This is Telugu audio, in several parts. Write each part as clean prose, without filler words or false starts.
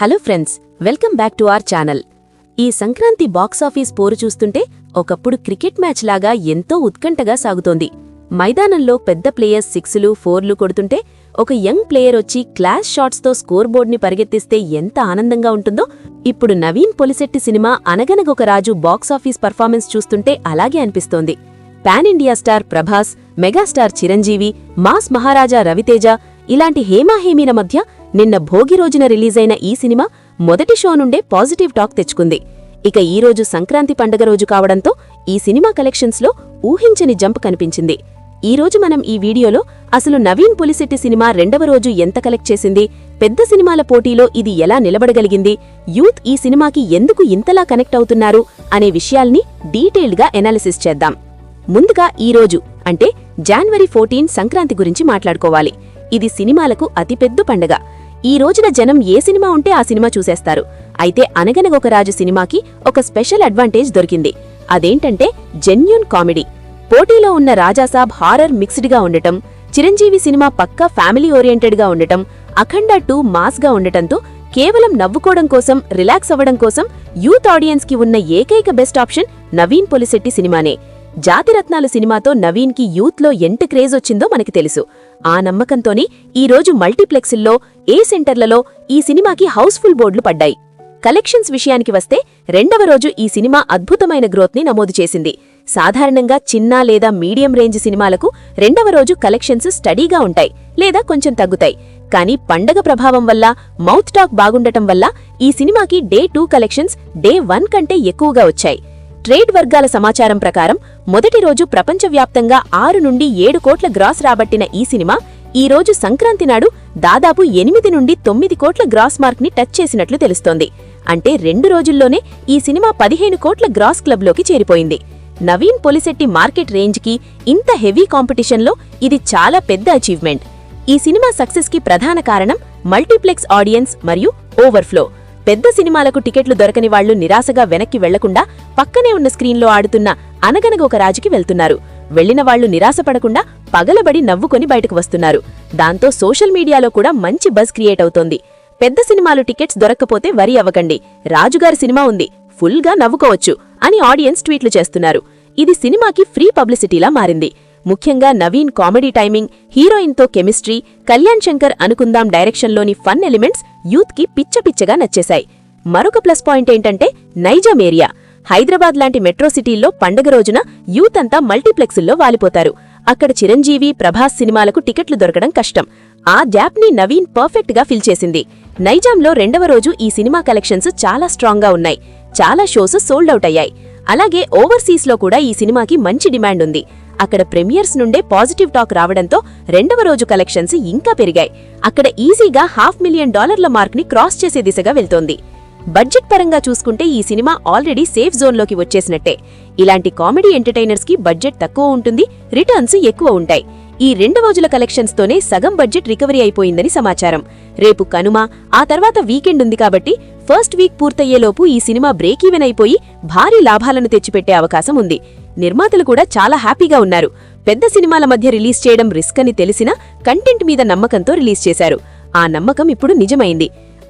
Hello friends, welcome back to our channel. ఈ సంక్రాంతి బాక్సాఫీస్ పోరు చూస్తుంటే ఒకప్పుడు క్రికెట్ మ్యాచ్ లాగా ఎంతో ఉత్కంఠగా సాగుతోంది. మైదానంలో పెద్ద ప్లేయర్స్ 6లు 4లు కొడుతుంటే ఒక యంగ్ ప్లేయర్ వచ్చి క్లాస్ షాట్స్తో స్కోర్ బోర్డ్ని పరిగెత్తిస్తే ఎంత ఆనందంగా ఉంటుందో ఇప్పుడు Naveen Polishetty cinema Anaganagoka Raju box office performance చూస్తుంటే అలాగే అనిపిస్తోంది. Pan India star Prabhas, megastar Chiranjeevi, mass Maharaja Ravi Teja ఇలాంటి హేమాహేమీల మధ్య నిన్న భోగి రోజున రిలీజైన ఈ సినిమా మొదటి షో నుండే పాజిటివ్ టాక్ తెచ్చుకుంది. ఇక ఈరోజు సంక్రాంతి పండగ రోజు కావడంతో ఈ సినిమా కలెక్షన్స్లో ఊహించని జంప్ కనిపించింది. ఈరోజు మనం ఈ వీడియోలో అసలు నవీన్ పొలిశెట్టి సినిమా రెండవ రోజు ఎంత కలెక్ట్ చేసింది, పెద్ద సినిమాల పోటీలో ఇది ఎలా నిలబడగలిగింది, యూత్ ఈ సినిమాకి ఎందుకు ఇంతలా కనెక్ట్ అవుతున్నారు అనే విషయాల్ని డీటెయిల్డ్గా ఎనాలిసిస్ చేద్దాం. ముందుగా ఈరోజు అంటే జనవరి 14 సంక్రాంతి గురించి మాట్లాడుకోవాలి. ఇది సినిమాలకు అతిపెద్ద పండగ. ఈ రోజున జనం ఏ సినిమా ఉంటే ఆ సినిమా చూసేస్తారు. అయితే అనగనగొక రాజు సినిమాకి ఒక స్పెషల్ అడ్వాంటేజ్ దొరికింది. అదేంటంటే జెన్యూన్ కామెడీ. పోటీలో ఉన్న రాజాసాబ్ హారర్ మిక్స్డ్గా ఉండటం, చిరంజీవి సినిమా పక్కా ఫ్యామిలీ ఓరియంటెడ్గా ఉండటం, అఖండ 2 మాస్గా ఉండటంతో కేవలం నవ్వుకోవడం కోసం, రిలాక్స్ అవ్వడం కోసం యూత్ ఆడియన్స్కి ఉన్న ఏకైక బెస్ట్ ఆప్షన్ నవీన్ పొలిశెట్టి సినిమానే. జాతిరత్నాలు సినిమాతో నవీన్కి యూత్లో ఎంత క్రేజ్ వచ్చిందో మనకి తెలుసు. ఆ నమ్మకంతోనే ఈరోజు మల్టీప్లెక్స్ల్లో, ఏ సెంటర్లలో ఈ సినిమాకి హౌస్ఫుల్ బోర్డులు పడ్డాయి. కలెక్షన్స్ విషయానికి వస్తే రెండవ రోజు ఈ సినిమా అద్భుతమైన గ్రోత్ని నమోదు చేసింది. సాధారణంగా చిన్న లేదా మీడియం రేంజ్ సినిమాలకు రెండవ రోజు కలెక్షన్స్ స్టడీగా ఉంటాయి లేదా కొంచెం తగ్గుతాయి. కానీ పండగ ప్రభావం వల్ల, మౌత్ టాక్ బాగుండటం వల్ల ఈ సినిమాకి డే 2 కలెక్షన్స్ డే 1 కంటే ఎక్కువగా వచ్చాయి. ట్రేడ్ వర్గాల సమాచారం ప్రకారం మొదటి రోజు ప్రపంచవ్యాప్తంగా 6 నుండి 7 కోట్ల గ్రాస్ రాబట్టిన ఈ సినిమా ఈ రోజు సంక్రాంతి నాడు దాదాపు 8 నుండి 9 కోట్ల గ్రాస్ మార్క్ ని టచ్ చేసినట్లు తెలుస్తోంది. అంటే 2 రోజుల్లోనే ఈ సినిమా 15 కోట్ల గ్రాస్ క్లబ్లోకి చేరిపోయింది. నవీన్ పొలిశెట్టి మార్కెట్ రేంజ్కి ఇంత హెవీ కాంపిటీషన్లో ఇది చాలా పెద్ద అచీవ్మెంట్. ఈ సినిమా సక్సెస్కి ప్రధాన కారణం మల్టీప్లెక్స్ ఆడియన్స్ మరియు ఓవర్ఫ్లో. పెద్ద సినిమాలకు టికెట్లు దొరకని వాళ్లు నిరాశగా వెనక్కి వెళ్లకుండా పక్కనే ఉన్న స్క్రీన్లో ఆడుతున్న అనగనగొక రాజుకి వెళ్తున్నారు. వెళ్లిన వాళ్లు నిరాశపడకుండా పగలబడి నవ్వుకొని బయటకు వస్తున్నారు. దాంతో సోషల్ మీడియాలో కూడా మంచి బజ్ క్రియేట్ అవుతోంది. పెద్ద సినిమాలు టికెట్స్ దొరక్కపోతే వరి అవ్వకండి, రాజుగారి సినిమా ఉంది, ఫుల్గా నవ్వుకోవచ్చు అని ఆడియన్స్ ట్వీట్లు చేస్తున్నారు. ఇది సినిమాకి ఫ్రీ పబ్లిసిటీలా మారింది. ముఖ్యంగా నవీన్ కామెడీ టైమింగ్, హీరోయిన్తో కెమిస్ట్రీ, కళ్యాణ్ శంకర్ అనుకుందాం డైరెక్షన్లోని ఫన్ ఎలిమెంట్స్ యూత్కి పిచ్చపిచ్చగా నచ్చేశాయి. మరొక ప్లస్ పాయింట్ ఏంటంటే నైజాం ఏరియా. హైదరాబాద్ లాంటి మెట్రో సిటీల్లో పండగ రోజున యూత్ అంతా మల్టీప్లెక్స్ల్లో వాలిపోతారు. అక్కడ చిరంజీవి, ప్రభాస్ సినిమాలకు టికెట్లు దొరకడం కష్టం. ఆ గ్యాప్ని నవీన్ పర్ఫెక్ట్గా ఫిల్ చేసింది. నైజాంలో రెండవ రోజు ఈ సినిమా కలెక్షన్స్ చాలా స్ట్రాంగ్గా ఉన్నాయి. చాలా షోస్ సోల్డ్ అవుట్ అయ్యాయి. అలాగే ఓవర్సీస్లో కూడా ఈ సినిమాకి మంచి డిమాండ్ ఉంది. అక్కడ ప్రీమియర్స్ నుండే పాజిటివ్ టాక్ రావడంతో రెండవ రోజు కలెక్షన్స్ ఇంకా పెరిగాయి. అక్కడ ఈజీగా $500,000 మార్క్ని క్రాస్ చేసే దిశగా వెళ్తోంది. బడ్జెట్ పరంగా చూసుకుంటే ఈ సినిమా ఆల్రెడీ సేఫ్ జోన్లోకి వచ్చేసినట్టే. ఇలాంటి కామెడీ ఎంటర్టైనర్స్కి బడ్జెట్ తక్కువ ఉంటుంది, రిటర్న్స్ ఎక్కువ ఉంటాయి. ఈ 2 రోజుల కలెక్షన్స్తోనే సగం బడ్జెట్ రికవరీ అయిపోయిందని సమాచారం. రేపు కనుమ, ఆ తర్వాత వీకెండ్ ఉంది కాబట్టి ఫస్ట్ వీక్ పూర్తయ్యేలోపు ఈ సినిమా బ్రేక్ ఈవెన్ అయిపోయి భారీ లాభాలను తెచ్చిపెట్టే అవకాశం ఉంది. నిర్మాతలు కూడా చాలా హ్యాపీగా ఉన్నారు. పెద్ద సినిమాల మధ్య రిలీజ్ చేయడం రిస్క్ అని తెలిసినా కంటెంట్ మీద నమ్మకంతో రిలీజ్ చేశారు. ఆ నమ్మకం ఇప్పుడు నిజమైంది.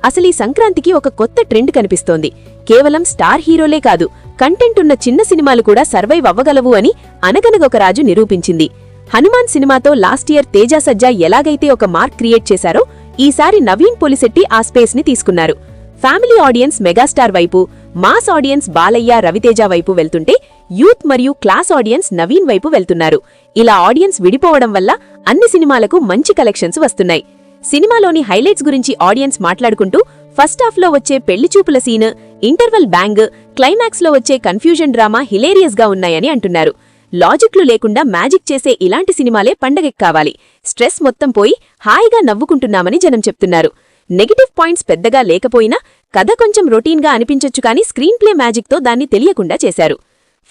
అసలీ సంక్రాంతికి ఒక కొత్త ట్రెండ్ కనిపిస్తోంది. కేవలం స్టార్ హీరోలే కాదు, కంటెంట్ ఉన్న చిన్న సినిమాలు కూడా సర్వైవ్ అవ్వగలవు అని అనగనగొక రాజు నిరూపించింది. హనుమాన్ సినిమాతో లాస్ట్ ఇయర్ తేజ సజ్జా ఎలాగైతే ఒక మార్క్ క్రియేట్ చేశారో ఈసారి నవీన్ పొలిశెట్టి ఆ స్పేస్ ని తీసుకున్నారు. ఫ్యామిలీ ఆడియన్స్ మెగాస్టార్ వైపు, మాస్ ఆడియన్స్ బాలయ్య, రవితేజ వైపు వెళ్తుంటే యూత్ మరియు క్లాస్ ఆడియన్స్ నవీన్ వైపు వెళ్తున్నారు. ఇలా ఆడియన్స్ విడిపోవడం వల్ల అన్ని సినిమాలకు మంచి కలెక్షన్స్ వస్తున్నాయి. సినిమాలోని హైలైట్స్ గురించి ఆడియన్స్ మాట్లాడుకుంటూ ఫస్ట్ హాఫ్లో వచ్చే పెళ్లిచూపుల సీన్, ఇంటర్వెల్ బ్యాంగ్, క్లైమాక్స్లో వచ్చే కన్ఫ్యూజన్ డ్రామా హిలేరియస్గా ఉన్నాయని అంటున్నారు. లాజిక్లు లేకుండా మ్యాజిక్ చేసే ఇలాంటి సినిమాలే పండగకి కావాలి. స్ట్రెస్ మొత్తం పోయి హాయిగా నవ్వుకుంటున్నామని జనం చెప్తున్నారు. నెగటివ్ పాయింట్స్ పెద్దగా లేకపోయినా కథ కొంచెం రొటీన్గా అనిపించొచ్చు కానీ స్క్రీన్ ప్లే మ్యాజిక్తో దాన్ని తెలియకుండా చేశారు.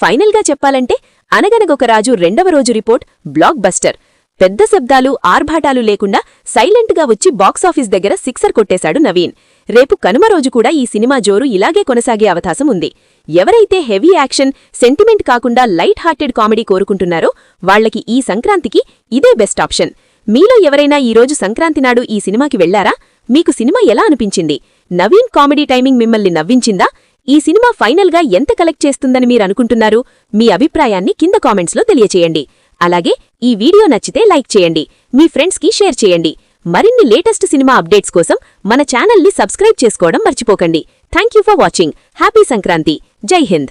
ఫైనల్గా చెప్పాలంటే అనగనగొక రాజు రెండవ రోజు రిపోర్ట్ బ్లాక్ బస్టర్. పెద్ద శబ్దాలు, ఆర్భాటాలు లేకుండా సైలెంట్గా వచ్చి బాక్సాఫీస్ దగ్గర సిక్సర్ కొట్టేశాడు నవీన్. రేపు కనుమ రోజు కూడా ఈ సినిమా జోరు ఇలాగే కొనసాగే అవకాశం ఉంది. ఎవరైతే హెవీ యాక్షన్, సెంటిమెంట్ కాకుండా లైట్ హార్టెడ్ కామెడీ కోరుకుంటున్నారో వాళ్లకి ఈ సంక్రాంతికి ఇదే బెస్ట్ ఆప్షన్. మీలో ఎవరైనా ఈరోజు సంక్రాంతి నాడు ఈ సినిమాకి వెళ్లారా? మీకు సినిమా ఎలా అనిపించింది? నవీన్ కామెడీ టైమింగ్ మిమ్మల్ని నవ్వించిందా? ఈ సినిమా ఫైనల్గా ఎంత కలెక్ట్ చేస్తుందని మీరనుకుంటున్నారు? మీ అభిప్రాయాన్ని కింద కామెంట్స్లో తెలియచేయండి. అలాగే ఈ వీడియో నచ్చితే లైక్ చేయండి, మీ ఫ్రెండ్స్కి షేర్ చేయండి. మరిన్ని లేటెస్ట్ సినిమా అప్డేట్స్ కోసం మన ఛానల్ని సబ్స్క్రైబ్ చేసుకోవడం మర్చిపోకండి. Thank you for watching. Happy Sankranti. జై హింద్.